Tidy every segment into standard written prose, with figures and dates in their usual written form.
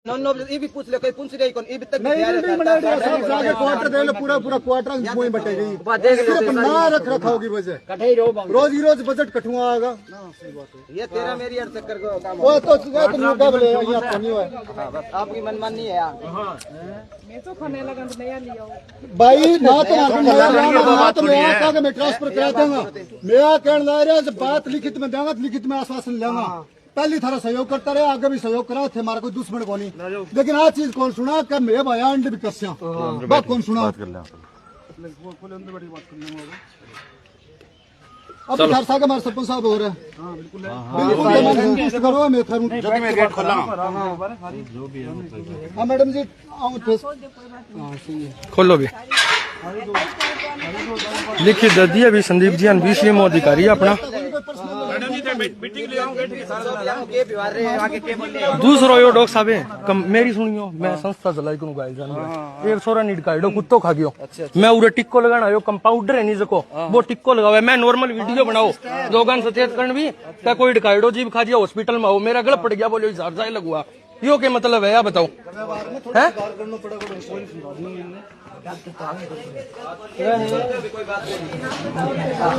No ये भी पूछ ले कोई पूछ रही कौन ये भी तक नहीं बना रहे क्वार्टर दे लो पूरा क्वार्टर मुई बटेगी सिर्फ ना रख रखाव की वजह रोज ही रोज बजट कठुआ आएगा ये तेरा मेरी हर चक्कर को काम वो तो मुकाबले यहाँ पानी हुआ बस आपकी मनमानी है यार मैं तो खाने लगा तो नया लिया भाई ना तो मैं ट्रांसफर करा दूंगा मेरा कहना रहा बात लिखित में दूंगा लिखित में आश्वासन लूंगा पहली थारा सहयोग करता रहे आगे भी सहयोग करा थे हमारा कोई दुश्मन को नहीं लेकिन आज चीज कौन सुना कि मेरे भाई अंड भी कस्या बात कौन सुना अब हर साल हमारे सरपंच साहब हो रहे हैं बिल्कुल संतुष्ट करो मैं जब मैं गेट खोला हाँ मैडम जी खोलो भी लिखित दे दिया अभी संदीप जी बीसीएमओ अधिकारी अपना दूसरो यो डॉक्टर साहब मेरी सुनियो मैं संस्था चलाई करूँ गाय जान एक सोरा नीट का कुत्तो खा गयो मैं उरे टिक्को लगाना यो कंपाउंडर है नीचे को वो टिक्को लगावे मैं नॉर्मल वीडियो बनाओ लोगन सचेत करन भी क्या कोई डिकाइडो जीव खा दिया हॉस्पिटल में हो मेरा गला पड़ गया बोलो हजार जाए लगुआ यो के मतलब है या बताओ है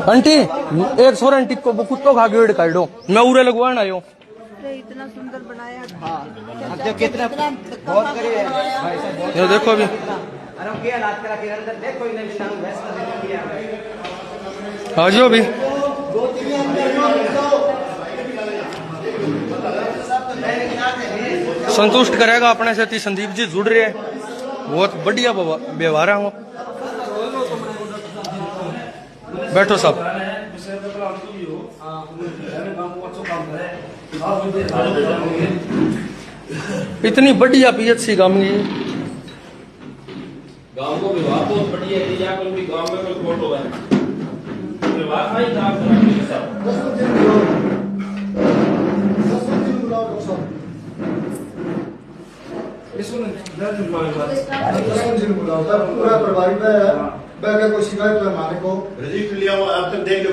आंटी एक सोरन टिक को कुत्तो खा गयो डिकाइडो मैं उरे लगवान आयो इतना सुंदर बनाया हाँ कितना बहुत करे ये देखो अभी आ जाओ अभी संतुष्ट करेगा अपने साथी संदीप जी जुड़ रहे हैं बहुत बढ़िया व्यवहार है बैठो सब इतनी बढ़िया पीएचसी गांव की गांव को व्यवहार बहुत बढ़िया है या कोई भी गांव में कोई फोटो है व्यवहार नहीं पूरा प्रभारी में कोई शिकायत है हमारे को रजिस्टर लिया हुआ अब तक देख लो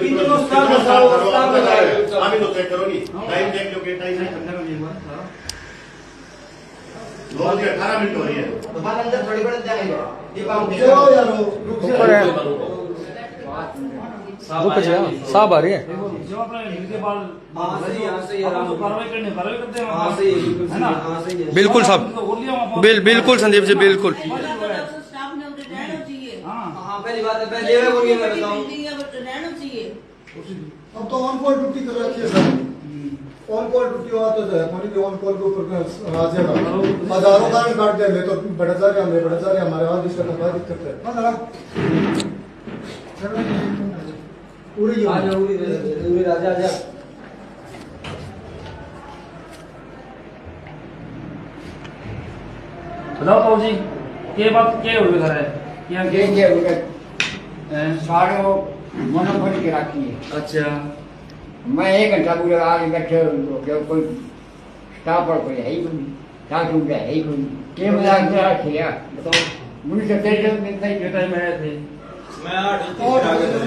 अभी तो चेक करोगी टाइम देख लो कि टाइम नहीं 18 मिनट हो रही है तुम्हारे अंदर थोड़ी बड़ी जाएगा ये काम रुक जा साहब आ रही है बिल्कुल साहब बिल्कुल संदीप जी बिल्कुल पहली बात है पहले मैं बताऊं अब तो ऑन कॉल ड्यूटी कर रखी है सर ऑन कॉल ड्यूटी हुआ तो हमारी भी ऑन कॉल के ऊपर आ जाएगा हजारों का काट दे मैं तो बढ़ जा रहे हमारे वहां जिसका कोई दिक्कत है पूरी राजा आजा बताओ पाऊ जी ये बात क्या हुई घर है यहाँ क्या हुआ साड़ो मोनोपोली के रखी है अच्छा मैं 1 घंटा पूरा आगे बैठे कोई स्टाफ पर कोई है ही कोई स्टाफ रूम है ही कोई के मजाक से रखिया बताओ मुझे तो तेरे में नहीं बेटा मैं थे मैं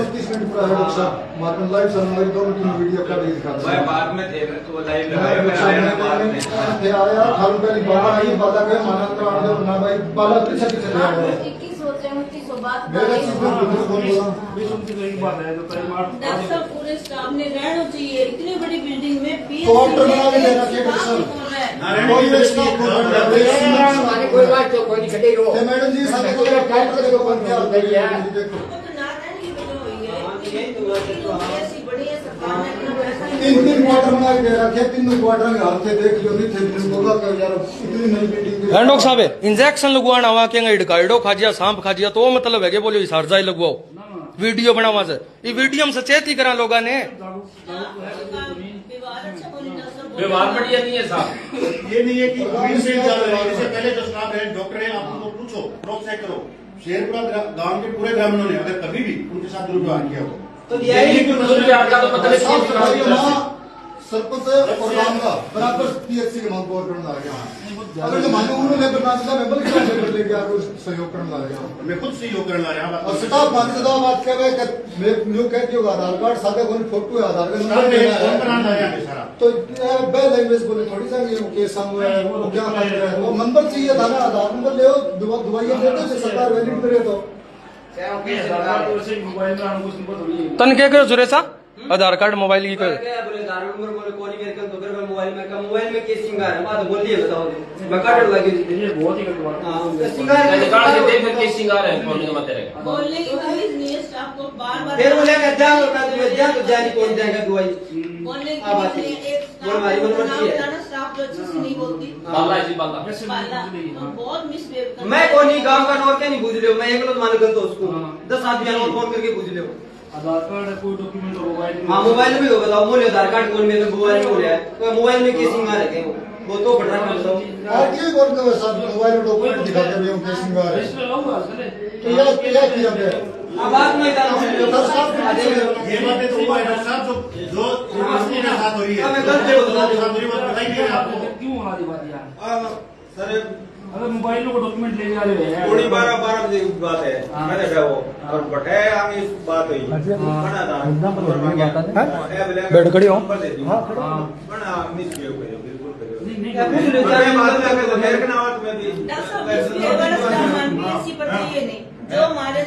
30 मिनट पूरा है साहब मार्केट लाइव सर हमारी 2 मिनट वीडियो का भी दिखा मैं बाद में थे तो लाइव लगाया मैं आया बाद में फिर आया खालू पहले बाबा आई बाला के मानन का आने ना भाई बाला पीछे चले आया 21 होते हैं 29 बात मेरा चीज बिल्कुल बोला भी सुनती तो एक बात है जो डॉक्टर पूरे स्टाफ ने रहना चाहिए इतनी बड़ी बिल्डिंग में क्वार्टर बना के देना चाहिए सर कोई एक्स्ट्रा हमारी कोई बात तो कोई नहीं खड़े रहो मैडम जी साहब को क्वार्टर को बंद कर दी है देखो 3 क्वार्टर बना के रखे 3 क्वार्टर में हाथ से देख लो नहीं थे होगा कर यार इतनी नई बिल्डिंग डॉक्टर साहब इंजेक्शन लगवाना हुआ के डिकाइडो खा दिया सांप खा दिया तो मतलब है कि बोलो सारजाई लगवाओ वीडियो बनावा से ये वीडियो में सचेत ही करा लोगों ने व्यवहार बढ़िया नहीं है साहब ये नहीं है कि इससे पहले जो स्टाफ है डॉक्टर है आप उनको पूछो क्रॉस चेक करो शेरपुरा गांव के पूरे ग्रामीणों ने अगर कभी भी उनके साथ दुर्व्यवहार किया हो तो यही तो मतलब सरपंच और गांव का बराबर पीएचसी के मांग को करने लग गया। अगर जो मानो उन्होंने बदनाम मैं बल्कि लेकर लेके आकर सहयोग करने लग गया। मैं खुद सहयोग करने लग रहा और स्टाफ मान के बात कर रहे हैं कि मैं न्यू कहती हूँ आधार कार्ड सादा कोई फोटो आधार कार्ड तो बे लैंग्वेज बोले थोड़ी सा ये केस हम वो क्या कर रहे हैं वो नंबर चाहिए था ना आधार नंबर ले दवाइयाँ दे दो सरकार वैलिड करे तो तन क्या करो सुरेशा आधार कार्ड मोबाइल की कोई क्या बोले आधार नंबर बोले कौन मेरे को तो फिर मैं मोबाइल में केस सिंगार है बात बोल दिए बताओ मैं काट लगी ये बहुत ही गलत बात है। हां सिंगार कार्ड से देख के सिंगार है फोन का मत रहेगा बोलने की तमीज नहीं है स्टाफ को बार-बार फिर बोले कि जा तो जानी कौन देगा दवाई बोलने की तमीज नहीं है। एक स्टाफ जो अच्छे से नहीं बोलती बाला जी बाला तो बहुत मिसबिहेव करती मैं कौन ही गांव का नौर क्या नहीं पूछ रहे हो मैं एक लोग मान कर तो उसको 10 आदमी और फोन करके पूछ ले आधार कार्ड कोई डॉक्यूमेंट हो मोबाइल में हां मोबाइल में हो बताओ मोबाइल आधार कार्ड कौन मेरे मोबाइल में हो रहा है तो मोबाइल में केस सिंगार है वो तो बढ़ा कर दो और क्या कर दो सब मोबाइल डॉक्यूमेंट दिखा के भी हम केसिंग आ रहे रजिस्टर होगा चले तो क्या किया गया अब बात में ये बातें तो हुआ है डॉक्टर साहब जो यूनिवर्सिटी के साथ हो रही है हमें गलत है बताइए आपको क्यों होना दी बात यार सर अगर मोबाइल को डॉक्यूमेंट ले जा रहे हैं थोड़ी 12 बजे की बात है मैंने कहा वो और बटे हम इस बात हुई बना था बैठ खड़ी हो बना मिस किए हुए बिल्कुल नहीं पूछ ले मेरे के नाम में भी नहीं जो हमारे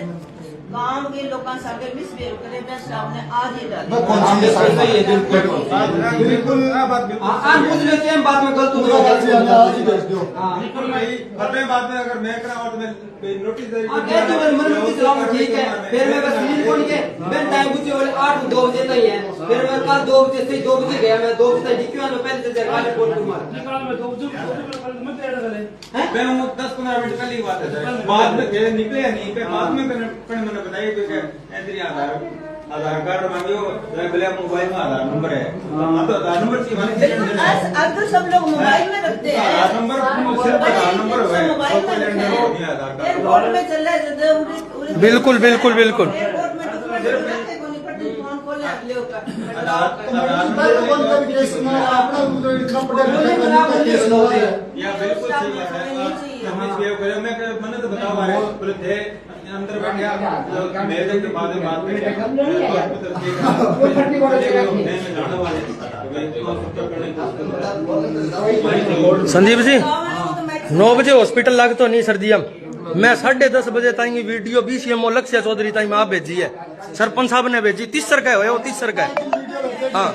गांव के लोगों साथे मिसबिहेव करे मैं सामने आज ही डाल मैं कौन सी सही है बिल्कुल आप पूछ लेते हैं बाद में गलत हो गया आज ही भेज दो हर बात में अगर मैं करा और मैं नोटिस दे तो मन में चलाऊं ठीक है फिर मैं बस नींद खोल के मैं टाइम पूछे बोले 8 2 बजे तक है फिर मैं कल 2 बजे से 2 बजे गया मैं 2 बजे तक डिक्यू में पहले से जगह ले फोन मार निकाल में तो मत दे रहा मैं 10-15 मिनट कल ही बात है बाद में फिर निकले नहीं पे बाद में मैंने बताया कि ऐसे आधार कार्ड मांगियो मैं बोले मोबाइल में आधार नंबर है हाँ तो आधार नंबर की माने अब तो सब लोग मोबाइल में रखते हैं आधार नंबर सिर्फ आधार नंबर है मोबाइल में रखते हैं आधार कार्ड एयरपोर्ट में चल रहा है बिल्कुल बिल्कुल बिल्कुल एयरपोर्ट में डॉक्यूमेंट को नहीं पड़ती फोन कॉल ले होगा या बिल्कुल सही है मैं मैंने तो बतावा है बोले थे अंदर बैठ गया मेरे के बाद में बात संदीप जी 9 बजे हॉस्पिटल लाग तो नहीं सर्दिया मैं 10:30 बजे ताई वीडियो BCMO लक्ष्य चौधरी ताई में आप भेजी है सरपंच साहब ने भेजी 30 का है वो 30 का है हाँ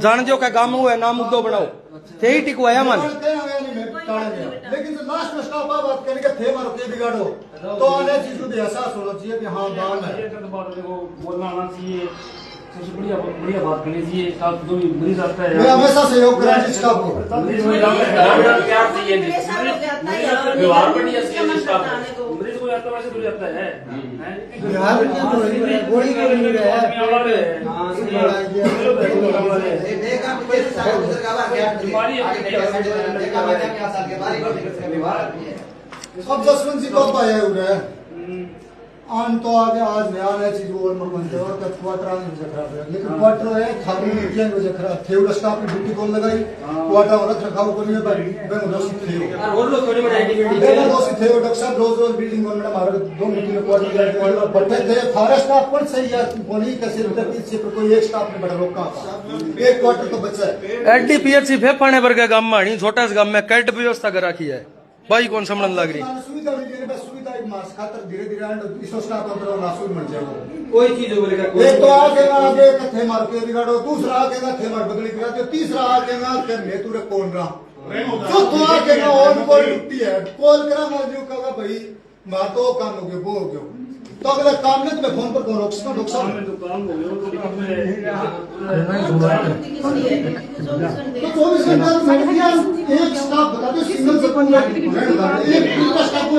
जान जो का काम हुआ है नाम मुद्दो बनाओ यही टिकवाया मान लेकिन लास्ट में स्टॉप बात करने के थे मारो के बिगाड़ो तो आने चीज को भी एहसास होना चाहिए कि हाँ दान है बोलना आना चाहिए सबसे बढ़िया बात करनी चाहिए साथ जो भी मरीज आता है मैं हमेशा सहयोग करा स्टाफ को प्यार चाहिए व्यवहार बढ़िया चाहिए स्टाफ मरीज को आता वैसे दूर जाता है बिहार में क्या गोली को नहीं रहा सब जसवंत जी कब आया हुआ है आन तो आगे आज नया नया चीज और मन बनते और तक क्वार्टर आने में खराब है लेकिन क्वार्टर है खाली मीटिंग में खराब थे उस स्टाफ ने ड्यूटी कॉल लगाई क्वार्टर और रख रखाव को नहीं पर मैं दोस्त थे और लोग थोड़ी बड़ी एक्टिविटी मैं दोस्त थे डॉक्टर साहब रोज बिल्डिंग गवर्नमेंट हमारे 2 मीटिंग क्वार्टर में बैठे थे सारे स्टाफ पर सही है बोली कैसे से कोई एक स्टाफ ने बड़ा रोका एक क्वार्टर तो बचा है LDPHC फेफाने वर्ग गांव में छोटा सा गांव में कैट व्यवस्था कर रखी है भाई कौन समझ लग रही सुविधा मिली है सुविधा एक मास खातर धीरे धीरे इसो स्टाफ अंदर नासूर बन जाएगा कोई चीज बोलेगा एक तो आगे थे मार के बिगाड़ो दूसरा आगे थे मार बदली बिगाड़ दो तीसरा आगे के मैं तुरे कौन रहा चौथा आगे और कोई लुट्टी है कॉल करा मैं जो कहा भाई मार तो काम हो गया वो हो गया तो अगला काम नहीं तो मैं फोन पर कौन रोक सकता डॉक्टर साहब तो 24 घंटे एक स्टाफ बता दो सिंगल सेकंड एक पूरा स्टाफ को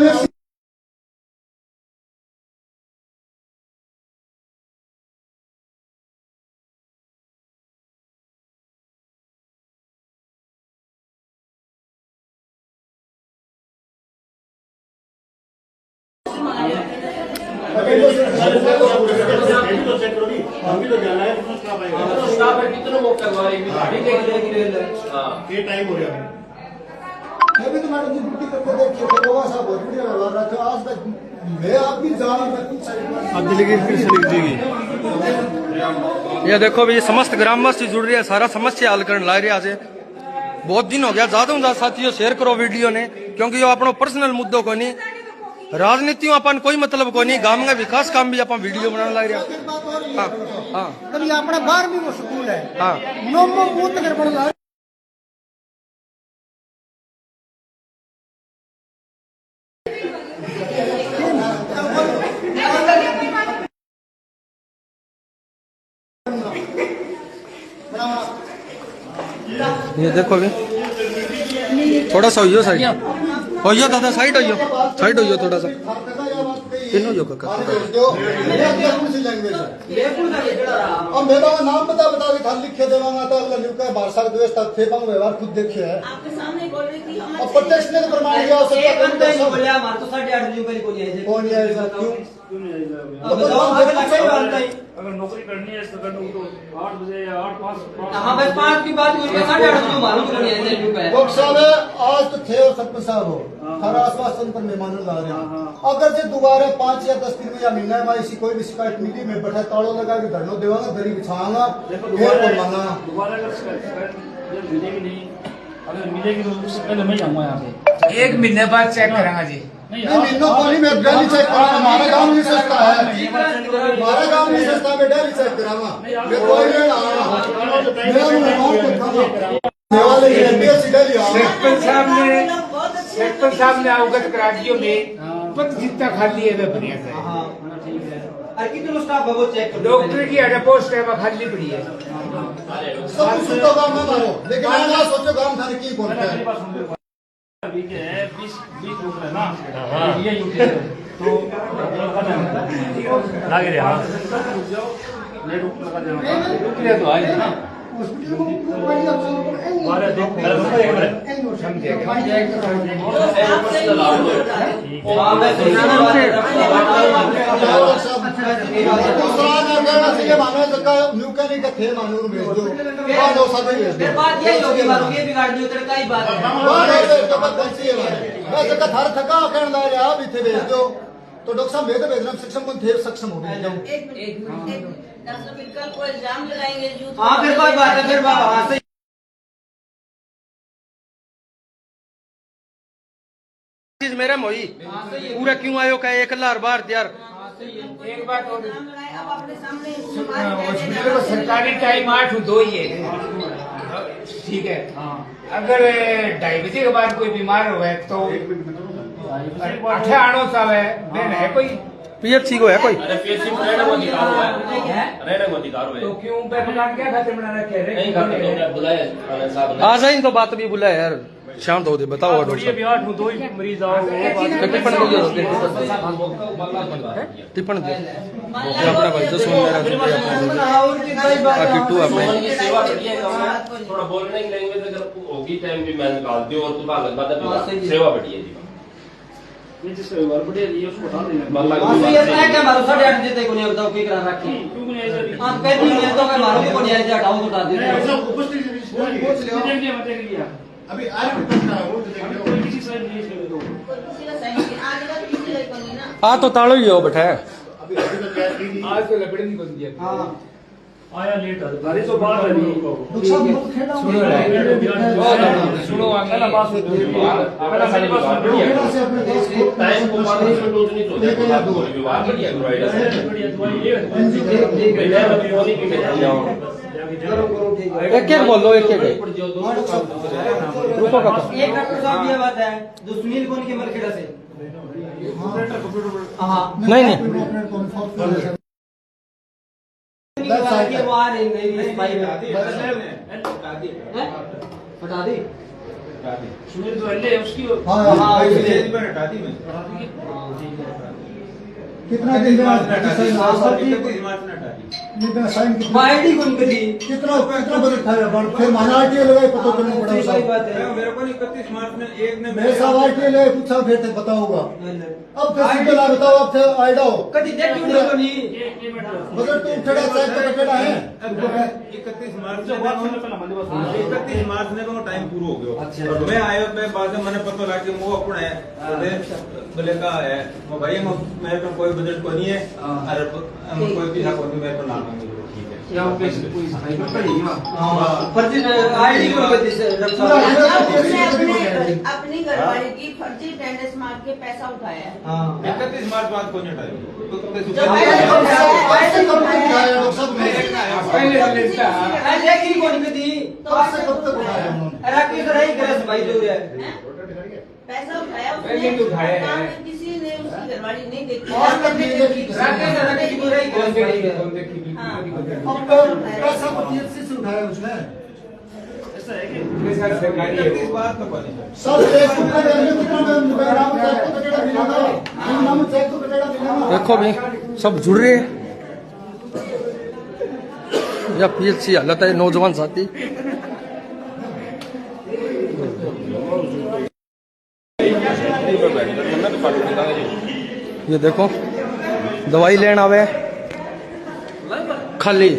अभी तो चेक करो नहीं अभी तो जाना है स्टाफ है कितने मौके करवा रही है हां ये टाइम हो गया मैं भी तुम्हारी ड्यूटी करके देखिए तो बाबा साहब बहुत बढ़िया व्यवहार रखा आज तक मैं आप भी जान मैं कुछ अब दिल्ली फिर से लिख देगी। ये देखो भाई समस्त ग्रामवासी जुड़ रही है, सारा समस्या हल करने ला रही है। आज बहुत दिन हो गया, ज्यादा साथियों शेयर करो वीडियो ने, क्योंकि ये अपनो पर्सनल मुद्दों को नहीं, राजनीति अपन कोई मतलब को नहीं, गांव में विकास काम भी अपन वीडियो बनाने ला रहे हैं। हाँ हाँ कभी अपना 12वीं वो स्कूल है हाँ नोमो बूथ कर पड़ रहा ये देखो भी थोड़ा सा होइयो साइड होइयो दादा साइड होइयो थोड़ा सा किन्नो जो का और मेरा नाम बता के थाल लिखे देवांगा तो अगला न्यू का भाषा के देश तक थे पाऊं व्यवहार खुद देखिए है आपके सामने बोल रही थी और प्रत्यक्ष ने प्रमाण दिया हो एक घंटे नहीं सकता बोले हमारे तो 8:30 बजे कल कोई है कौन है ऐसा क्यों अब बताओ आगे लगा ही बात नहीं। अगर नौकरी करनी है तो करना तो 8 बजे या 8:05 हाँ बस 5 की बात हुई 8:30 बजे मालूम तो नहीं है इंटरव्यू का है। डॉक्टर साहब आज तो थे और सरपंच साहब हो हर आश्वासन पर मेहमान ला रहे हैं अगर से दोबारा 5 या 10 दिन में या महीना में ऐसी कोई भी शिकायत मिली मैं बैठा ताड़ो लगा के धरनो देवांगा दरी बिछाऊंगा फिर बोलूंगा दोबारा अगर शिकायत मिलेगी नहीं, अगर मिलेगी तो उससे पहले मैं जाऊंगा यहाँ पे 1 महीने बाद चेक करांगा जी। नहीं महीनों को नहीं मैं डेली चेक करूंगा हमारा गांव नहीं सस्ता है हमारा गांव नहीं सस्ता मैं डेली चेक कराऊंगा मैं कोई नहीं आऊंगा मैं मेहमान को खाना वाले ये एमपीएससी डेली आऊंगा सेक्टर साहब ने अवगत करा दियो में पद जितना खाली है वे बढ़िया से और कितने स्टाफ है वो चेक कर डॉक्टर की अरे पोस्ट है वो खाली पड़ी है सब कुछ तो गांव में मारो लेकिन आज आप सोचो गांव थाने की बोलते हैं अभी के है 20 लोग है ना ये यूटी तो लगे रे हां लेट लगा देना तो आए ना बारे देखो समझे हां मैं सुनना न्यूकैनी का थे मानू को भेज दो बाद और साथ भेज दो बात यही होगी मारो ये बिगाड़ दियो तेरे का ही बात है मैं जगह थार थका कहने ला रहा अभी थे भेज दो तो डॉक्टर साहब मैं तो भेजना सक्षम कौन थे सक्षम हो गए एक मिनट डॉक्टर बिल्कुल कोई इल्जाम लगाएंगे यूथ हां फिर कोई बात है फिर वहां से चीज मेरे मोई पूरा क्यों आयो का एक लार बार यार एक बात और इल्जाम लगाए अब अपने सामने हॉस्पिटल को सरकारी टाइम 8 से 2 ही है ठीक है अगर 2:30 बजे के बाद कोई बीमार हो तो 8 आनो सब है बेन है कोई पीएफसी को है कोई अरे पीएससी में रहने को अधिकार हुआ है रहने को अधिकार हुआ तो है क्यों पे मकान क्या खातिर बना रखे रे नहीं खाते तो मैं बुलाया थाना साहब ने आज ही तो बात भी बुला यार शांत हो दे बताओ डॉक्टर भी 8 दो ही मरीज आओ टिप्पण टिप्पण दे अपना भाई तो सुन मेरा और की कोई बात किट्टू अपने सेवा बढ़िया है थोड़ा बोलने की लैंग्वेज अगर होगी टाइम भी मैं निकालती हूँ और तुम्हारा लगता है सेवा बढ़िया जी ये जिस व्यवहार बढ़िया जी उसको बता देना मन हां ये है क्या मारो 8:30 बजे तक को नहीं बताओ की करा रखी क्यों नहीं ऐसा आप कहती नहीं तो मैं मारो को नहीं ऐसे हटाओ तो डाल देते उपस्थित देख लिया मत देख लिया अभी आज भी पता है वो देख कोई किसी साइड नहीं इसमें तो किसी का सही नहीं आज अगर किसी लग बनी ना आ तो तालो ही हो बैठा है अभी तो क्या थी आज तो लपड़े नहीं बन दिया हां आया लेट है गाड़ी तो बाहर है डॉक्टर साहब बहुत खेड़ा सुनो आगे पहला पास पहला मेरे पास बढ़िया से अपने देश को टाइम को मारने में तो नहीं तो व्यवहार बढ़िया प्रोवाइडर है बढ़िया दवाई ये मैं अभी होने की मैं जाऊं एक एक बोलो एक एक रुको काका एक डॉक्टर साहब ये बात है जो सुनील कौन के मरखेड़ा से हां नहीं नहीं के वो आ रही नहीं भाई हटा दी सुनील तो ले उसकी हां हां स्टेज पर हटा दी मैं कितना दिन में साइन आईडी कौन करी कितना बजट था फिर माना आरटीए लगाए पता करना पड़ा सही साहब। बात है। मेरे को 31 मार्च में एक ने मेरे साहब आरटीए ले पूछा फिर तक बताऊंगा अब फिर सिंपल आ बताओ अब फिर आइडा हो कभी देख क्यों नहीं बनी बजट तो उठेड़ा चेक तो कटेड़ा है 31 मार्च में वो टाइम पूरा हो गया और मैं आयो मैं बाद में मैंने पता लगा कि वो अपना है बोले का है वो भाई मेरे को कोई बजट को नहीं है और कोई भी को नहीं मेरे को नाम है ठीक है या फर्जी आईडी कौन करी अपनी घरवाली की फर्जी अटेंडेंस मार के पैसा उठाया है। 31 मार्च बाद को नहीं ऐसे कब तक उठाया डॉक्टर साहब लेकिन कौन करी ऐसे कब तक उठाया उन्होंने राकेश रही गरज भाई जो है पैसा उठाया पहले भी उठाया है। काम में किसी ने उसकी घरवाली नहीं देखी। और तक नहीं देखी राकेश को रही गरज भाई है अब पैसा को पीएचसी से उठाया उसने बात तो बनी सर एक रुपए में कितना में नाम चेक तो कटेड़ा मिलेगा नाम चेक तो कटेड़ा मिलेगा देखो भाई सब जुड़ रहे हैं या पीएचसी हालत है नौजवान साथी ये देखो दवाई लेन आवे खाली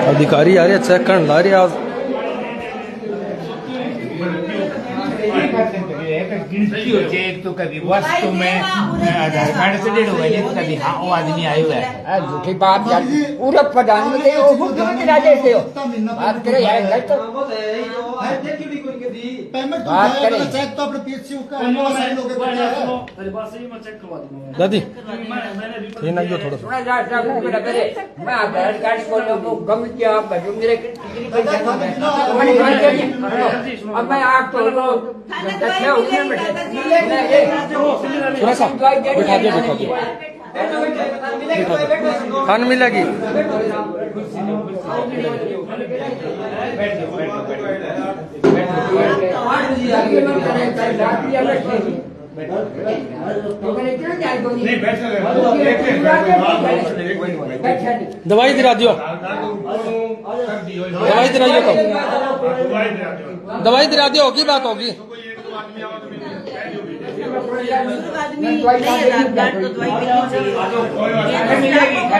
अधिकारी आ रहे चेक करने ला रहे आज गिनती होती है एक तो कभी वस्तु में आधार कार्ड से डेढ़ हुआ है कभी हाँ वो आदमी आए हुआ है झूठी बात यार पूरा प्रधानमंत्री हो मुख्यमंत्री राजे से हो बात करे यार तो बहुत है जो है देखी भी कौन करी पेमेंट तो बात उठाया करें। चेक तो अपने पीएचसी का साइन लोगे पड़े है दादी ये नहीं हो थोड़ा सा थोड़ा जा जा बेटा पहले मैं आधार कार्ड को लोगों गम किया जो मेरे कितनी पैसा मैंने बात करी अब मैं आप तो क्या उठने बैठे थोड़ा सा बैठा दिया खान मिलेगी दवाई दिला दियो दवाई दिला दियो दवाई दिला दियो होगी बात होगी आदमी नहीं आधार कार्ड तो दवाई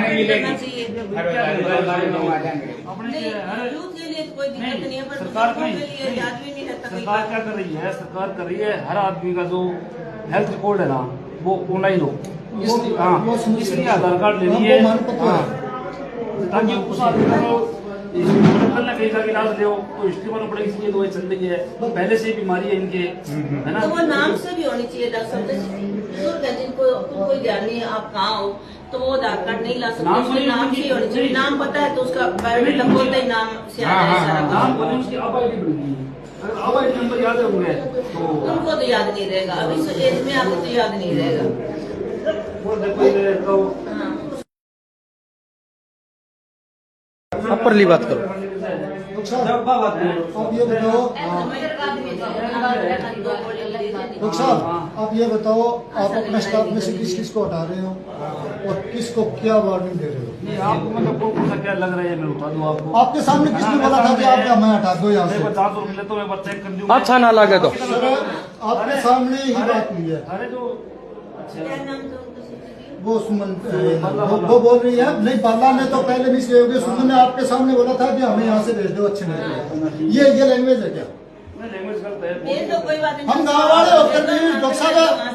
मिलनी चाहिए। नहीं, यूथ के लिए कोई दिक्कत नहीं है पर बुजुर्गों के लिए याद भी नहीं रहता। सरकार क्या कर रही है? सरकार कर रही है हर आदमी का जो हेल्थ रिकॉर्ड है ना वो ऑनलाइन हो, इसलिए आधार कार्ड लेनी है ताकि उस आदमी को कल ना कहीं जाके इलाज ले तो हिस्ट्री मालूम पड़ेगी इसलिए दवाई चल रही है, पहले से बीमारी है इनके, है ना। तो वो नाम से भी होनी चाहिए डॉक्टर साहब। बुजुर्ग है जिनको कोई ध्यान नहीं है आप कहाँ हो तो वो आधार कार्ड नहीं ला सकते, उसमें नाम से ही होनी चाहिए। नाम पता है तो उसका बायोडेटा खोलते ही नाम से आ जाए सारा नाम बोले उसकी अब आईडी बनेगी, अगर अब आईडी नंबर याद होंगे तो उनको तो याद नहीं रहेगा। अब इस एज में आपको तो याद नहीं रहेगा। वो देखो हाँ। अपरली बात करो। आप ये बताओ डॉक्टर साहब आप ये बताओ आप अपने स्टाफ में से किस किस को हटा रहे हो और किसको क्या वार्निंग दे रहे हो? नहीं आपको मतलब कौन सा क्या लग रहा है मैं बता दूं आपको। आपके सामने किसने बोला था कि आप हमें हटा दो यहाँ से? 50 रुपये तो मैं चेक कर दूंगा। अच्छा ना लगे तो सर आपके सामने ही बात हुई है। अरे जो क्या नाम था उनका? वो सुमन वो बोल रही है नहीं बाला ने तो पहले भी सहयोग सुमन ने आपके सामने बोला था कि हमें यहाँ से भेज दो अच्छे नहीं। ये लैंग्वेज है क्या? मैं लैंग्वेज करता है ये तो कोई बात नहीं। हम गाँव वाले होकर भी डॉक्टर साहब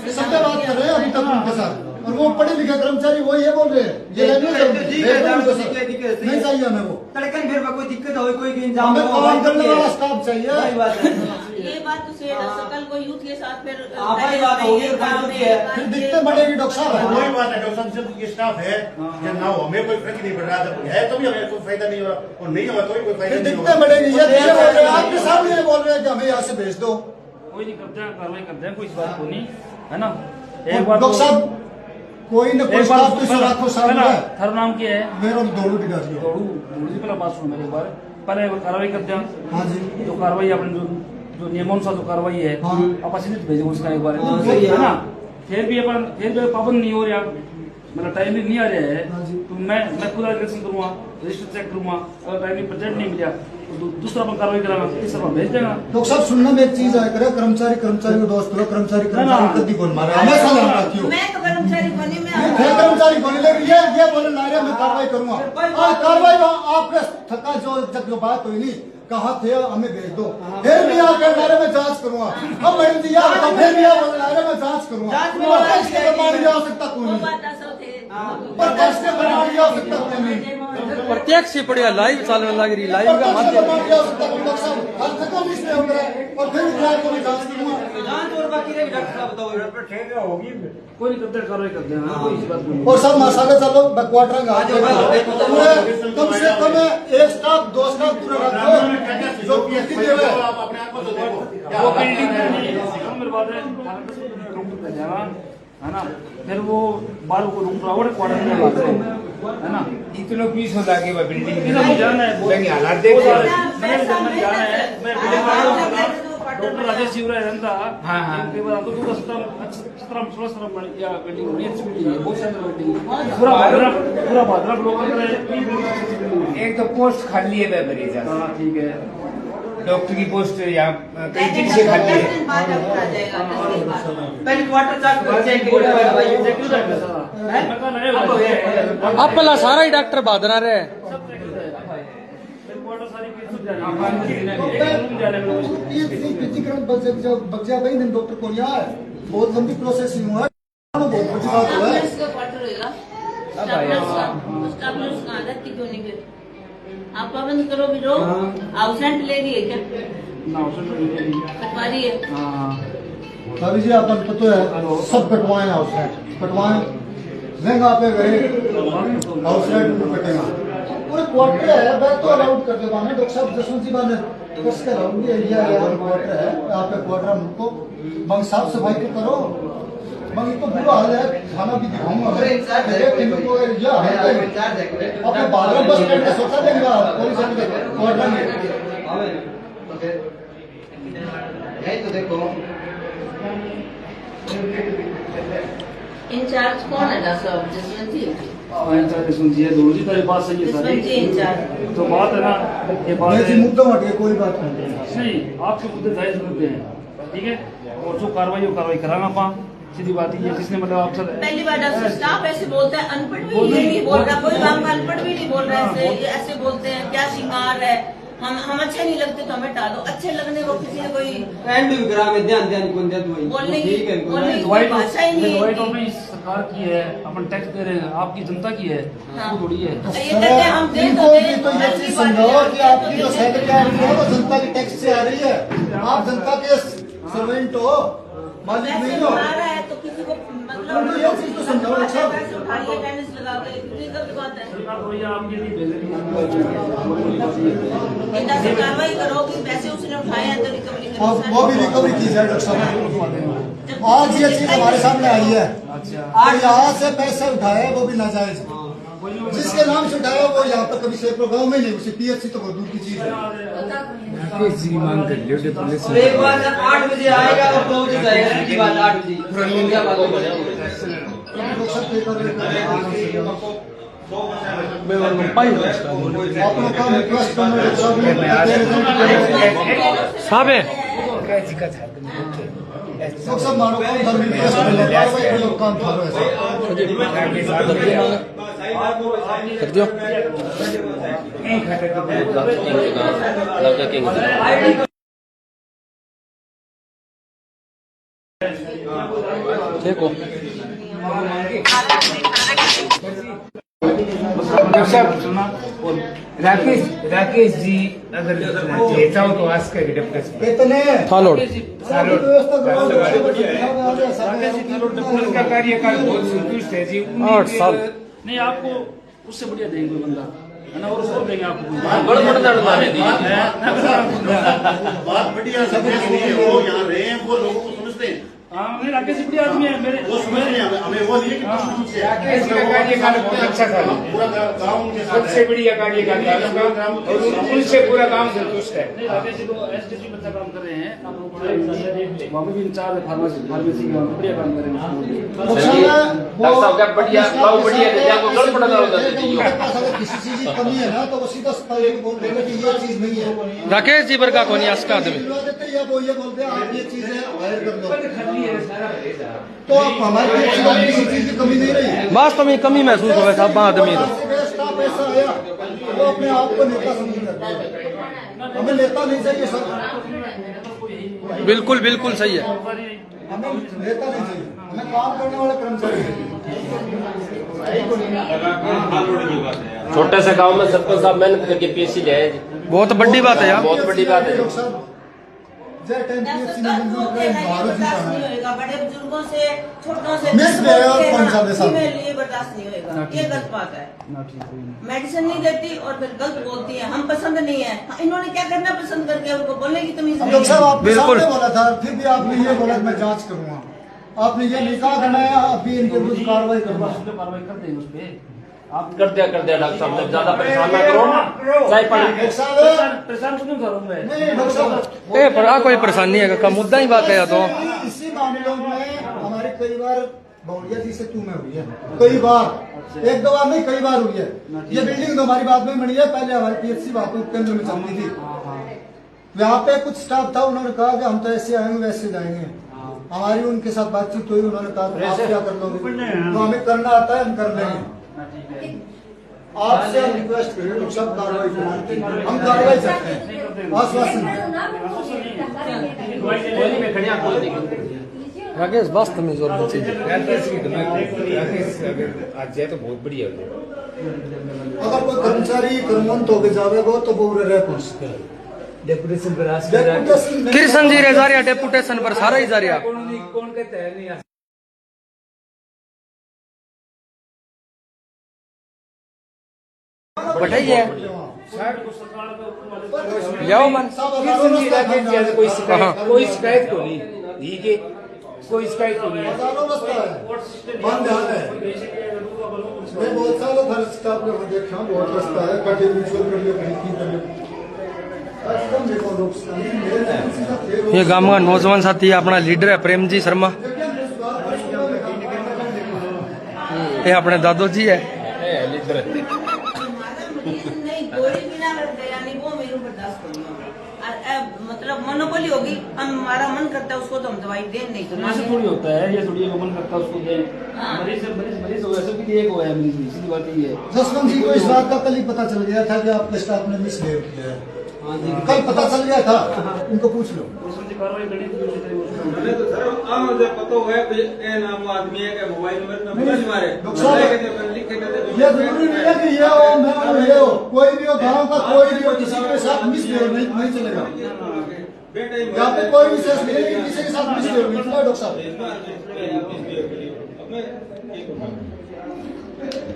सबसे बात कर रहे हैं अभी तक उनके साथ और वो पढ़े लिखे कर्मचारी वो ये बोल रहे हैं ये लैंग्वेज नहीं चाहिए हमें वो तड़कन फिर कोई दिक्कत हो कोई इंजाम हमें काम करने वाला स्टाफ चाहिए। ये बात तो सही है। कल को यूथ के साथ फिर आपकी बात होगी और बात होती है। फिर दिक्कतें बढ़ेगी डॉक्टर साहब। वही बात है डॉक्टर साहब जब ये स्टाफ है जब ना हो हमें कोई फर्क नहीं पड़ रहा है तो भी हमें कोई फायदा नहीं हो रहा और नहीं होगा तो भी कोई फायदा फिर नहीं दिक्कतें होगा। बढ़ेगी ये बोल रहे हैं आपके सामने ये बोल रहे हैं कि हमें यहाँ से भेज दो। कोई नहीं करते हैं कार्रवाई करते हैं कोई इस बात को नहीं है ना। एक बार डॉक्टर साहब कोई न कोई स्टाफ तो सब रखो सामने। थारा नाम क्या है? मेरा दौड़ू की डाली हो। दौड़ू जी पहला बात सुनो मेरे एक बार, पहले कार्रवाई करते हैं। हाँ जी। जो कार्रवाई अपने जो नियमानुसार जो कार्रवाई है हाँ। आप सीधे भेजो उसका एक बार, सही है। है ना? फिर भी पाबंद नहीं हो रहा, मतलब टाइमिंग नहीं आ रहा है, हाँ जी। तो मैं खुद रजिस्ट्रेशन करूँगा, रजिस्टर चेक करूँगा, अगर टाइमिंग प्रेजेंट नहीं मिला तो दूसरा अपन कार्रवाई कराना, तीसरा अपन भेज देना। डॉक्टर साहब सुनना में एक चीज आया करे, कर्मचारी को दोस्त करो, कर्मचारी कदी बोल मारे हमेशा ध्यान रखियो। मैं तो कर्मचारी बनी में फिर कर्मचारी बोले लेकिन ये बोले नारे में कार्रवाई करूंगा। कार्रवाई आपके थका जो बात हुई नहीं कहाँ थे हमें भेज दो, फिर भी आकर नारे में जांच करूंगा। अब मैडम जी यार फिर भी आप नारे में जांच करूंगा, इसके प्रमाण की आवश्यकता कोई नहीं, पर इसके प्रमाण की आवश्यकता कोई नहीं, प्रत्यक्ष ही पड़ेगा, लाइव चालने लग रही, लाइव का माध्यम। प्रमाण की आवश्यकता कोई। डॉक्टर साहब हर थका भी इसमें हो गया और फिर भी नारे में जांच करूंगा। जांच और बाकी रहेगी डॉक्टर साहब बताओ। कोई नहीं करते, कार्रवाई करते हैं, कोई इस बात नहीं। और सब मसाले चलो क्वार्टर पूरे कम से कम एक स्टाफ दो स्टाफ पूरा रखो जो व्यक्ति देवे। आप अपने आप को तो देखो वो बिल्डिंग मेरे बात है, डॉक्टर पे जाना है ना, फिर वो बाल को रूम रावड़ क्वार्टर में लाते हैं, है ना? इतने पीस हो जाके वो बिल्डिंग इतना मुझे जाना है, लेकिन हालात देख मैंने जाना है, मैं बिल्डिंग वाला हूँ, डॉक्टर राजेश शिवराय रहता। हाँ, हाँ। कई बार तो दूसरा सत्रम या बिल्डिंग होनी अच्छी बिल्डिंग है, बहुत शानदार बिल्डिंग है, पूरा भाद्रा ब्लॉक अंदर है। एक तो पोस्ट खाली है बेबरीजा। हाँ ठीक है, डॉक्टर की पोस्ट यहाँ कई दिन से खाली है। पहले क्वार्टर चेक करो भाई, चेक क्यों रखा सारा? मैं कहा नहीं अब पहला सारा ही डॉक्टर भादरा रहे। सब चेक होता है, फिर क्वार्टर सारी केस सब जाने में ये पृथ्वीकरण बच्चा भाई ने डॉक्टर को लिया है, बहुत लंबी प्रोसेसिंग हुआ है, बहुत बड़ी बात हुआ है। आप पाबंद करो भी रो, आउटसाइड ले रही है क्या? कटवा रही है। भाभी जी अपन पता है सब कटवाए आउटसाइड कटवाए महंगा पे गए आउटसाइड कटेगा पूरे क्वार्टर है, बैग तो अलाउड कर दे बाने डॉक्टर साहब जसवंत जी बाने कस के अलाउड एरिया है, क्वार्टर है यहाँ पे क्वार्टर हमको मंग साफ सफाई तो करो, मंग तो बुरा हाल है, खाना भी दिखाऊंगा अपने बारह बस स्टैंड में सोचा देंगे पुलिस क्वार्टर में यही तो देखो इंचार्ज कौन है डॉक्टर साहब? जसवंत जी। सुनती है दोनों जी, तेरे पास सही है जसवंत जी सारी इंचार्ज। तो बात है ना, ये बात मैं जी है मुद्दा हटे कोई बात नहीं नहीं, आपके मुद्दे जायज मुद्दे हैं, ठीक है, और जो कार्रवाई वो कार्रवाई कराना पा सीधी बात ही है, जिसने मतलब आपसे पहली बार डॉक्टर स्टाफ ऐसे बोलता है, अनपढ़ भी ये नहीं बोल रहा, कोई काम का अनपढ़ भी नहीं बोल रहा है, ऐसे बोलते हैं क्या श्रृंगार है, हम अच्छे नहीं लगते तो हमें टालो, अच्छे लगने को किसी ने कोई एंड भी ग्राम में ध्यान कौन दे दो बोलने की ठीक है कोई भाषा ही नहीं दवाई तो है। अपनी सरकार की है, अपन टैक्स दे रहे हैं, आपकी जनता की है, हाँ। वो थोड़ी है। ये कहते हैं हम दे इनको तो भी तो ये चीज समझाओ कि आपकी जो सैलरी आ रही है वो जनता की टैक्स से आ रही है, आप जनता के सर्वेंट हो, मालिक पैसे नहीं हो। कमा रहा है तो किसी को मतलब ये चीज तो समझाओ अच्छा। पैसे उठा लिए टेनिस लगा के कितनी गलत बात है। सरकार तो ये आपके लिए भेज रही है। इतना से कार्रवाई करो कि पैसे उसने उठाए हैं तो रिकवरी अब करो। वो भी रिकवरी की जाए डॉक्टर साहब। आज ये चीज हमारे सामने आई है, आज यहाँ से पैसे उठाए वो भी नाजायज, जिसके नाम से उठाया वो यहाँ पर कभी शेरपुर गाँव में नहीं, उसे पीएचसी तो बहुत दूर की चीज है। और एक बार 8 बजे आएगा और 2 बजे जाएगा, सीधी बात 8 बजे क्या बात हो अपना काम रिक्वेस्ट करना साहब है सब मारो काम धर्म रिक्वेस्ट करना काम करो कर दियो। ठीक हो राकेश जी अगर देता हो तो आज का डिप्रेस कितने थालोड़ उनका कार्यकाल बहुत संतुष्ट है जी। 8 साल नहीं आपको उससे बढ़िया देंगे कोई बंदा, है ना, और उसको देंगे आपको बात बढ़िया समझ नहीं है, वो यहाँ रहे हैं वो लोगों को समझते हैं, हाँ नहीं राकेश जी बढ़िया आदमी है मेरे वो समझ नहीं हमें वो केवल ये कि प्रशासन से राकेश का कार्यकाल बहुत अच्छा था। पूरा गाँव उनके साथ सबसे बढ़िया कार्यकाल था उनका और उनसे पूरा गाँव संतुष्ट है। नहीं, राकेश जी तो एसडीसी में अच्छा काम कर रहे हैं। आप लोग वहाँ पे भी इंचार्ज है फार्मेसी के, वहाँ पे बढ़िया काम कर रहे हैं। डॉक्टर साहब का बढ़िया बहुत बढ़िया है, आपको गड़बड़ ना होगा अगर किसी चीज की कमी है ना तो वो सीधा बोल देगा कि ये चीज नहीं है। राकेश जी वर्गा को नहीं आस्का आदमी दिलवा देते हैं, या वो ये बोलते हैं आप ये चीजें हायर कर लो, तो आप हमारे किसी चीज की कमी नहीं रही। वास्तव में कमी महसूस हो साहब आदमी तो स्टाफ ऐसा आया वो अपने आप को नेता समझ करता है, हमें नेता नहीं चाहिए सर। बिल्कुल बिल्कुल सही है। हमें नेता नहीं चाहिए, हमें काम करने वाले कर्मचारी चाहिए। छोटे से गांव में सरपंच साहब मेहनत करके पीएससी ले आए। बहुत बड़ी बात है यार। बहुत बड़ी बात है। जय टाइम पीएससी में मंजूर करें, भारत ही जाना है। बड़े बुजुर्गों से छोटों से मिस मेयर और पंचायत के साथ। लिए बर्दाश्त नहीं होगा, ये गलत बात है। मेडिसिन नहीं देती और फिर गलत बोलती है, हम पसंद नहीं है। इन्होंने क्या करना पसंद करके उनको बोलने की तमीज नहीं डॉक्टर साहब आपने बिल्कुल। सामने बोला था, फिर भी आपने ये बोला कि मैं जांच करूंगा। आपने ये नहीं कहा कि मैं अभी इनके विरुद्ध कार्रवाई करूंगा। कार्रवाई कर देंगे उस पर। आप कर दिया डॉक्टर साहब, जब ज्यादा परेशान ना करो चाहे परेशान क्यों करूँ मैं? नहीं डॉक्टर साहब, ए पर कोई परेशानी है का मुद्दा ही बात है या तो इसी मामलों में हमारे कई बार भौड़िया जी से तू में हुई है, कई बार, एक दो बार नहीं कई बार हुई है। ये बिल्डिंग तो हमारी बाद में बनी है, पहले हमारी पीएचसी बातों केंद्र में चलती थी। यहाँ पे कुछ स्टाफ था, उन्होंने कहा कि हम तो ऐसे आएंगे वैसे जाएंगे। हमारी उनके साथ बातचीत हुई, उन्होंने कहा आप क्या कर लोगे, तो हमें करना आता है हम कर लेंगे। आपसे हम रिक्वेस्ट करें तो सब कार्रवाई करें, हम कार्रवाई करते हैं, आश्वासन राकेश वास्तव में जोर बची राकेश आज जाए तो बहुत बढ़िया हो जाए। अगर कोई कर्मचारी कर्मवंत होके जावेगा तो वो रह पहुंच सकता है। डेपुटेशन पर कृष्ण जी रे जा रहा डेपुटेशन पर सारा ही जा रहा। कौन कहता है नहीं बैठाइए जाओ मन कोई शिकायत को नहीं, ठीक है, कोई शिकायत को नहीं है। हजारों रास्ता है, बंद हाल है। मैं बहुत सालों भर स्टाफ में देखा, बहुत रास्ता है, कटे म्यूचुअल कर लियो, कहीं की कर लियो। एकदम देखो लोग, ये गांव का नौजवान साथी है, अपना लीडर है प्रेम जी शर्मा, ये अपने दादो जी है। नहीं गोली बिना गया नहीं, वो मेरे बर्दाश्त नहीं होगा। मतलब मोनोपोली होगी, हमारा मन करता है उसको तो हम दवाई दे नहीं तो ऐसे थोड़ी होता है, ये थोड़ी मन करता है उसको दे। मरीज हो ऐसे भी एक हुआ है मरीज, सीधी बात ये है। जसवंत जी को इस बात का कल ही पता चल गया था कि आपके स्टाफ ने मिसबिहेव किया है। कल पता चल गया था, उनको पूछ लो। कार्रवाई करनी मैंने तो सर जब पता हुआ है ये नाम आदमी है कि मोबाइल नंबर में पता नहीं मारे लिख के ये जरूरी नहीं है कि ये हो मैं हो ये हो, कोई भी हो, गाँव का कोई भी हो, किसी के साथ मिसबिहेव नहीं चलेगा। यहाँ पे कोई विशेष नहीं है, किसी के साथ मिसबिहेव नहीं चलेगा। डॉक्टर साहब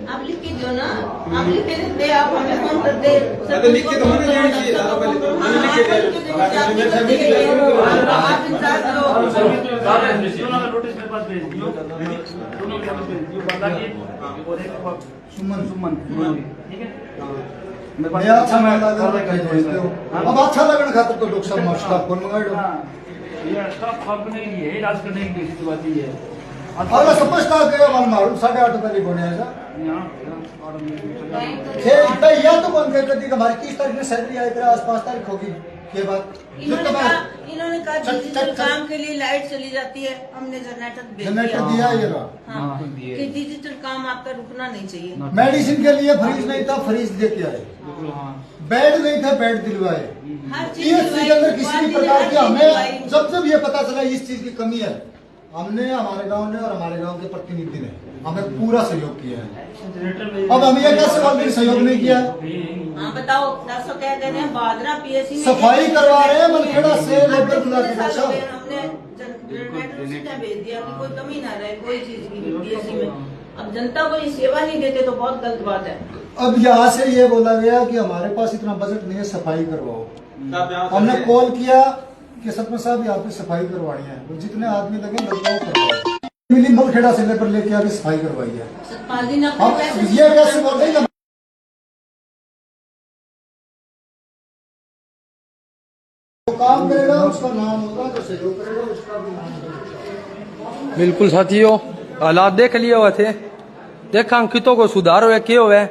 आप लिख के दो ना, आप लिख के देते, आप हमें फोन कर दे। तो लिख के तो मैंने देनी चाहिए था, आप इंतजार करो। नोटिस मेरे पास भेज दियो, दोनों के भेज दियो, बता के और एक सुमन ठीक है। मैं अच्छा अब अच्छा लगने खातिर तो डॉक्टर साहब स्टाफ कौन मंगाए दो। ये स्टाफ कंपनी के लिए इलाज करने के लिए सीधी बात ये है। अगला समझता है कि मन मालूम 8:30 तारीख होने आएगा। या तो बंद कर दी हमारी 30 तारीख में सैलरी आएगी, आज 5 तारीख होगी के बाद। इन्होंने कहा डिजिटल काम के लिए लाइट चली जाती है, हमने जनरेटर दिया ये रहा। हाँ, कि डिजिटल काम आपका रुकना नहीं चाहिए। मेडिसिन के लिए फ्रीज नहीं था, फ्रीज देके आए। बेड नहीं था, बेड दिलवाए। हर चीज के अंदर किसी भी प्रकार की हमें जब ये पता चला इस चीज की कमी है, हमने हमारे गांव ने और हमारे गांव के प्रतिनिधि ने हमें पूरा सहयोग किया है। अब हम ये कैसे बोलते सहयोग नहीं किया? हाँ बताओ, 10 क्या कहते हैं बादरा पीएससी सफाई करवा रहे हैं मनखेड़ा से लेकर बुला के हमने जनरेटर सीधा भेज दिया कि कोई कमी ना रहे कोई चीज की पीएससी में। अब जनता को ये सेवा नहीं देते तो बहुत गलत बात है। अब यहाँ से ये बोला गया कि हमारे पास इतना बजट नहीं है, सफाई करवाओ। हमने कॉल किया कि सरपंच साहब यहाँ पे सफाई करवानी है, जितने आदमी लगे लगवाओ करवाओ। मिली मलखेड़ा से लेकर लेके आके सफाई करवाई है। 5 दिन अब अपने पैसे ये कैसे बोल रहे हैं? जो काम करेगा उसका नाम होगा, जो सहयोग करेगा उसका भी नाम होगा। बिल्कुल साथियों, हालात देख लिए हुए थे, देखा अंकितों को सुधार हुए क्या हुए।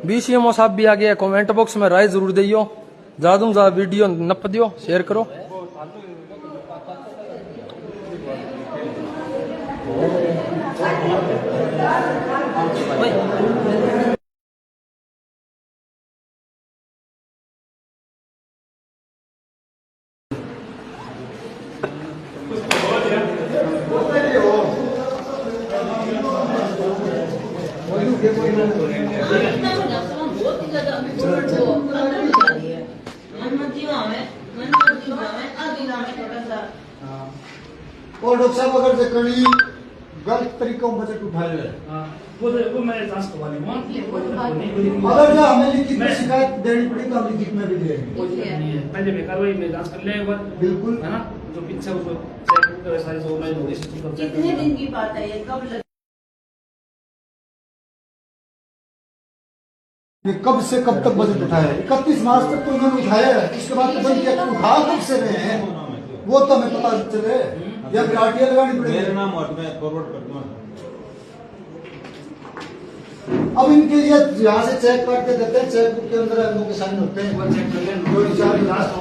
BCMO साहब भी आ गया, कमेंट बॉक्स में राय जरूर दियो, ज्यादा ज्यादा वीडियो नप दियो, शेयर करो। बहुत ही ज्यादा अंदर जा रही है। मन जीवा में आदि नाम है थोड़ा सा। और डॉक्टर साहब अगर जो कड़ी गलत तरीकों बजट उठाए हुए, वो मैं जांच करवाने अगर जो हमें लिखित में शिकायत देनी पड़ी तो हम लिखित में भी देंगे। पहले मैं कार्रवाई में जांच कर ले एक बार, बिल्कुल है ना, जो पीछे उसको चेक कर सारी जो ऑनलाइन हो रही है कितने दिन की बात है ये, कब ये कब से कब तक बजट उठाया है? 31 मार्च तक तो उन्होंने उठाया है, उसके बाद तो बंद किया। उठा कब से रहे हैं वो तो हमें पता चले, या ग्राटिया लगानी पड़ेगी। मेरा नाम और मैं फॉरवर्ड कर दूंगा। अब इनके लिए यहाँ से चेक करके देते हैं, चेक बुक के अंदर हम लोग के साइन होते हैं, जो रिचार्ज लास्ट।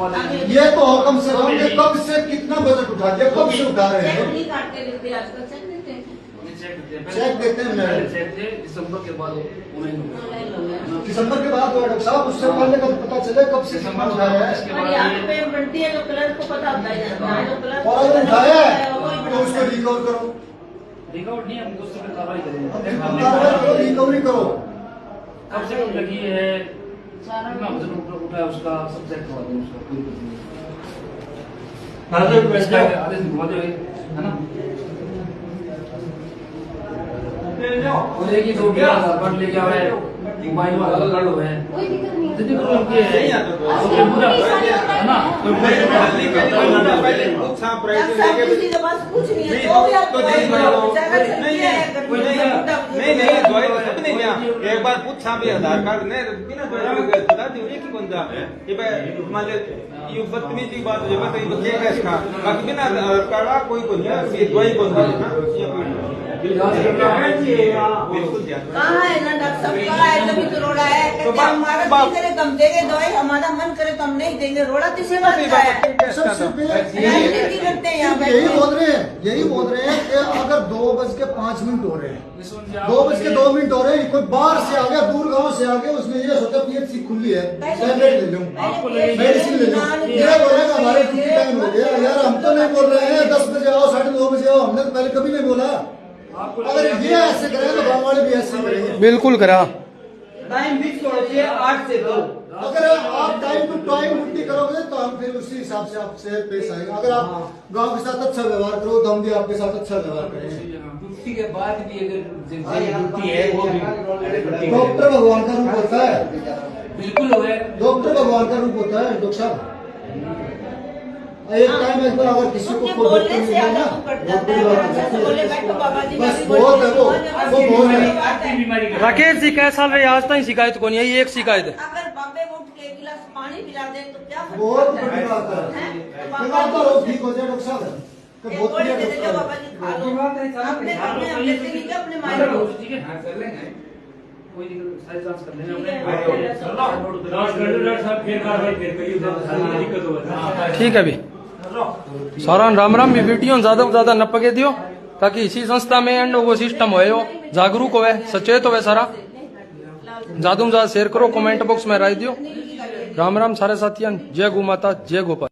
ये तो हो कम से कम ये कब से कितना बजट उठा दिया, कब से उठा रहे हैं? नहीं काट के देते आजकल, चेक देते हैं। चेक देते हैं मैडम। चेक दे दिसंबर के बाद ऑनलाइन ऑनलाइन हो गया। दिसंबर के बाद हुआ डॉक्टर साहब, उससे पहले का पता चले कब से कितना उठाया है। और यहाँ पे बनती है जो कलर को पता होता है, जो कलर और अगर उठाया है तो उसको रिकवर करो, रिकॉर्ड नहीं, हम उससे फिर कार्रवाई करेंगे। कार्रवाई करो, रिकवरी करो। कब से लगी है, कितना वजन उठा है उसका, सब चेक करवा दें उसका, कोई कुछ नहीं। आदेश घुमा दे, है ना। और एक ही दो भी आधार कार्ड लेके आवे, मोबाइल में आधार कार्ड हुए हैं, कोई दिक्कत नहीं। जितनी प्रॉब्लम की है, है ना, सब किसी के पास कुछ नहीं है, जो भी आप नहीं दवाई तो सब नहीं लिया। एक बार पूछा भी आधार कार्ड ने बिना दवाई के बता दी एक ही बंदा है ये भाई मान ले ये बदतमीजी की बात हो जाए तो ये क्या इसका बाकी बिना आधार कार्ड कोई को नहीं ये दवाई बंद है ना। बिल्कुल कहाँ है ना डॉक्टर साहब, कहाँ है? तभी तो रोड़ा है, कहते हैं हमारा दिल करे तो हम देंगे दवाई, हमारा मन करे तो हम नहीं देंगे। रोड़ा किसी बात का है? सबसे राजनीति करते हैं यहाँ यही पे। बोल रहे हैं, यही बोल रहे हैं कि अगर 2:05 हो रहे हैं, 2:02 हो रहे हैं, कोई बाहर से आ गया, दूर गांव से आ गया, उसने ये सोचा PHC खुली है, टैबलेट ले लूं, मेडिसिन ले लूं। ये बोलेगा हमारे ड्यूटी टाइम हो गया। यार हम तो नहीं बोल रहे हैं 10 बजे आओ, 9:30 बजे आओ, हमने तो पहले कभी नहीं बोला। अगर ये ऐसे करें तो गाँव वाले भी ऐसे करेंगे। बिल्कुल करा। टाइम फिक्स होना चाहिए 8 से 2। अगर आप टाइम टू टाइम ड्यूटी करोगे तो हम फिर उसी हिसाब से आपसे पेश आएंगे। अगर आप गांव के साथ अच्छा व्यवहार करो तो हम भी आपके साथ अच्छा व्यवहार करेंगे। ड्यूटी के बाद भी अगर ड्यूटी है वो भी डॉक्टर भगवान का रूप होता है, बिल्कुल हो गया। डॉक्टर भगवान का रूप होता है डॉक्टर साहब। एक टाइम एक बार अगर किसी को उनके कोई बोलने डॉक्टर से मिल आधा जाए वो कट ना, जाता है। अगर अच्छा से बोले बैठो बाबा जी, बस मैं भी बहुत है वो बोलती हूँ, बहुत है। बीमारी का राकेश जी कैसा साल रहे आज तक शिकायत को नहीं आई, एक शिकायत है। अगर बाबे को उठ के एक गिलास पानी पिला दे तो क्या फर्क बहुत पड़ता बड़ी है? बात है। हैं? तो बीमार बाबा तो लोग जी ठीक हो जाए डॉक्टर साहब, कि एक बहुत गोली बढ़िया दे दे डॉक्टर बाबा है। जी खा लो। अपने घर में हम लेते नहीं क्या अपने मायने माइनर को? हो, ठीक है, हाँ कर लेंगे, कोई दिक्कत, सारी जांच कर लेंगे ठीक है, अपने। ठीक है भी सारा राम राम भी वीडियो ज्यादा से ज्यादा न पके दियो, ताकि इसी संस्था में एंड वो सिस्टम हो जागरूक हो सचेत हो सारा। ज्यादा से ज्यादा शेयर करो, कमेंट बॉक्स में राय दियो। राम राम सारे साथियों, जय गौ माता, जय गोपाल।